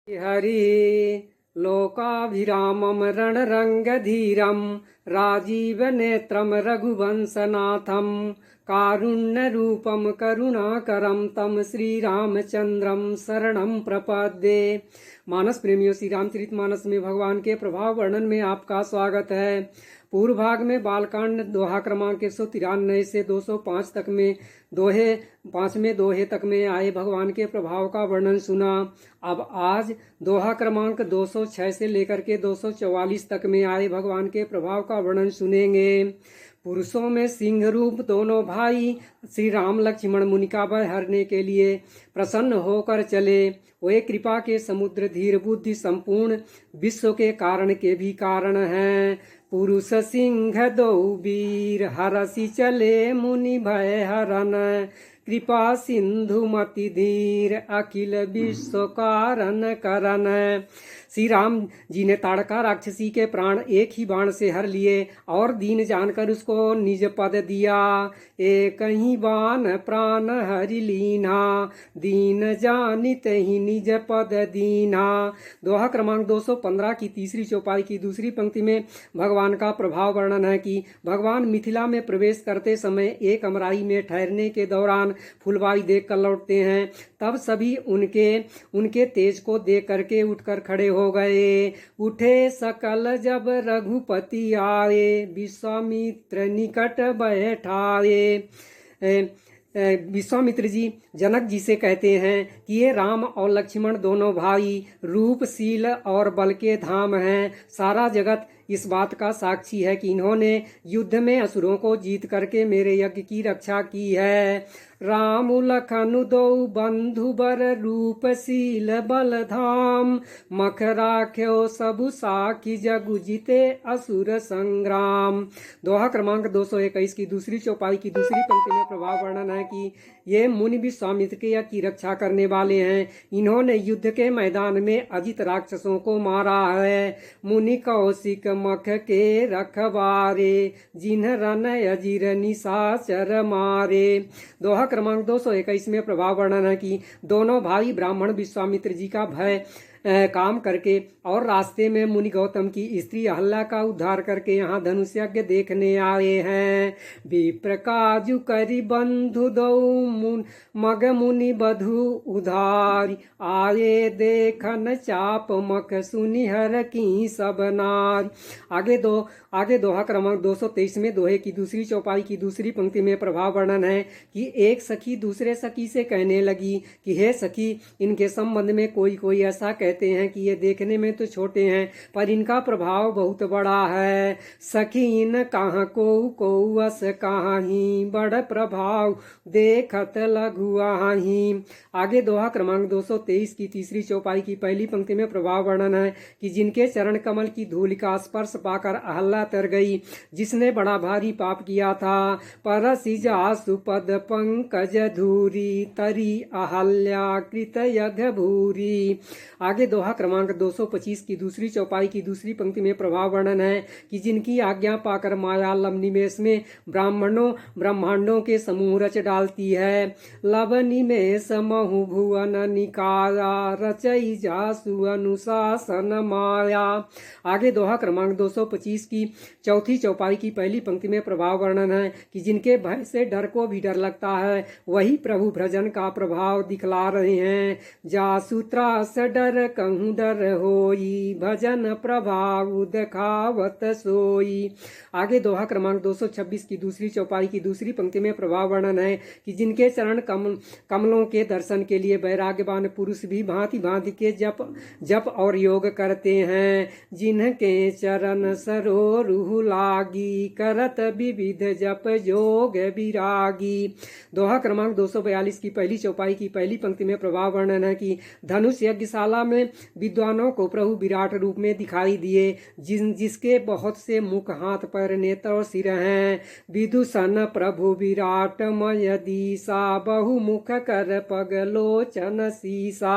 हरि लोकाभिरामं रणरङ्गधीरं राजीवनेत्रं रघुवंशनाथं कारुण्यरूपं करुणाकरं तं श्रीरामचंद्रं शरणं प्रपद्ये। मानस प्रेमियों, श्री रामचरित मानस में भगवान के प्रभाव वर्णन में आपका स्वागत है। पूर्व भाग में बालकांड दोहा क्रमांक 193 से 205 तक में पांचवें दोहे तक में आए भगवान के प्रभाव का वर्णन सुना। अब आज दोहा क्रमांक 206 से लेकर के 244 तक में आए भगवान के प्रभाव का वर्णन सुनेंगे। पुरुषों में सिंह रूप दोनों भाई श्री राम लक्ष्मण मुनि का भय हरने के लिए प्रसन्न होकर चले। वे कृपा के समुद्र, धीर बुद्धि संपूर्ण, विश्व के कारण के भी कारण हैं। पुरुष सिंह दो वीर हरसि चले मुनि भय हरन, कृपा सिंधु मति धीर अखिल विश्व कारण करन। श्री राम जी ने ताड़का राक्षसी के प्राण एक ही बाण से हर लिए और दीन जानकर उसको निज पद दिया। एक ही बाण प्राण हरि लीना, दीन जानित ही निज पद दीना। दोहा क्रमांक 215 की तीसरी चौपाई की दूसरी पंक्ति में भगवान का प्रभाव वर्णन है कि भगवान मिथिला में प्रवेश करते समय एक अमराई में ठहरने के दौरान फुलवाई देख कर लौटते हैं। तब सभी उनके तेज को देख करके उठकर खड़े हो गए। उठे सकल जब रघुपति आए, विश्वामित्र निकट बैठाए। विश्वामित्र जी जनक जी से कहते हैं कि ये राम और लक्ष्मण दोनों भाई रूप, शील और बल के धाम हैं। सारा जगत इस बात का साक्षी है कि इन्होंने युद्ध में असुरों को जीत करके मेरे यज्ञ की रक्षा की है। राम लखन दो बंधु बर रूप, शील बल धाम, मख राख्यो सबु साखी जगु जीते असुर संग्राम। दोहा क्रमांक 221 की दूसरी चौपाई की दूसरी पंक्ति में प्रभाव वर्णन है कि ये मुनि विश्वामित्र के यज्ञ की रक्षा करने वाले हैं। इन्होंने युद्ध के मैदान में अजित राक्षसों को मारा है। मुनि कौशिक मख के रखवारे, जिन्ह रन अजीर निशाचर मारे। दोहा क्रमांक 221 में प्रभाव वर्णन है कि दोनों भाई ब्राह्मण विश्वामित्र जी का भय काम करके और रास्ते में मुनि गौतम की स्त्री अहल्या का उद्धार करके यहाँ धनुष यज्ञ देखने आए हैं। विप्र काजु करि बंधु दो मग मुनि बधु उधारी, आए देखन चाप मख सुनिहर की सब नारी। आगे दोहा क्रमांक 223 में दोहे की दूसरी चौपाई की दूसरी पंक्ति में प्रभाव वर्णन है कि एक सखी दूसरे सखी से कहने लगी कि हे सखी, इनके संबंध में कोई ऐसा कहते हैं कि ये देखने में तो छोटे हैं पर इनका प्रभाव बहुत बड़ा है। सखीन कहाँ को अस कहीं, बड़ प्रभाव देखत लघु आहीं। आगे दोहा क्रमांक 223 की तीसरी चौपाई की पहली पंक्ति में प्रभाव वर्णन है कि जिनके चरण कमल की धूल का स्पर्श पाकर अहल्या तर गई, जिसने बड़ा भारी पाप किया था। परसि जासु पद पंकज धूरी, तरी अहल्या कृत यज्ञ भूरी। आगे दोहा क्रमांक 225 की दूसरी चौपाई की दूसरी पंक्ति में प्रभाव वर्णन है कि जिनकी आज्ञा पाकर माया लव निमेष में ब्रह्मांडों के समूह रच डालती है। लव निमेष महु भुवन निकाया, रचई जासु अनुशासन माया। आगे दोहा क्रमांक 225 की चौथी चौपाई की पहली पंक्ति में प्रभाव वर्णन है कि जिनके भय से डर को भी डर लगता है, वही प्रभु भजन का प्रभाव दिखला रहे हैं। जासु त्रास डर कहूँ डर होई, भजन प्रभाव दिखावत सोई। आगे दोहा क्रमांक 226 की दूसरी चौपाई की दूसरी पंक्ति में प्रभाव वर्णन है कि जिनके चरण कमलों के दर्शन के लिए वैराग्यवान पुरुष भी भांति भांति के जप और योग करते हैं। जिनके चरण सरोरुह लागी, करत विविध जप योग विरागी। दोहा क्रमांक 242 की पहली चौपाई की पहली पंक्ति में प्रभाव वर्णन है कि धनुष यज्ञशाला में विद्वानों को प्रभु विराट रूप में दिखाई दिए, जिसके बहुत से मुख, हाथ, पैर, नेत्र और सिर हैं। विदूषण प्रभु विराट मय दीसा, बहुमुख कर पग लोचन सीसा।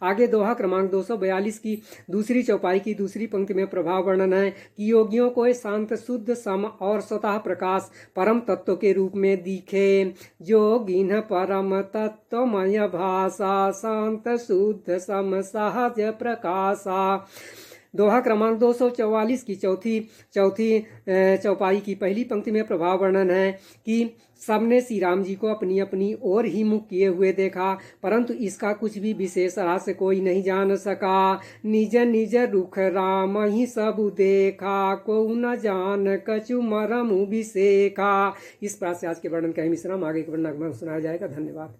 आगे दोहा क्रमांक 242 की दूसरी चौपाई की दूसरी पंक्ति में प्रभाव वर्णन है कि योगियों को शांत, शुद्ध, सम और स्वतः प्रकाश परम तत्व के रूप में दिखे। योगिन परम तत्वमय भाषा, शांत शुद्ध सम सा सहज प्रकाशा। दोहा क्रमांक 244 की चौपाई की पहली पंक्ति में प्रभाव वर्णन है कि सबने श्री राम जी को अपनी अपनी ओर ही मुख किए हुए देखा, परंतु इसका कुछ भी विशेष रहस्य कोई नहीं जान सका। निज निज रुख राम ही सब देखा, को न जान कछु मरम विसेखा। इस प्रकार से आज के वर्णन का ही मिश्रण आगे के वर्णन में सुनाया जाएगा। धन्यवाद।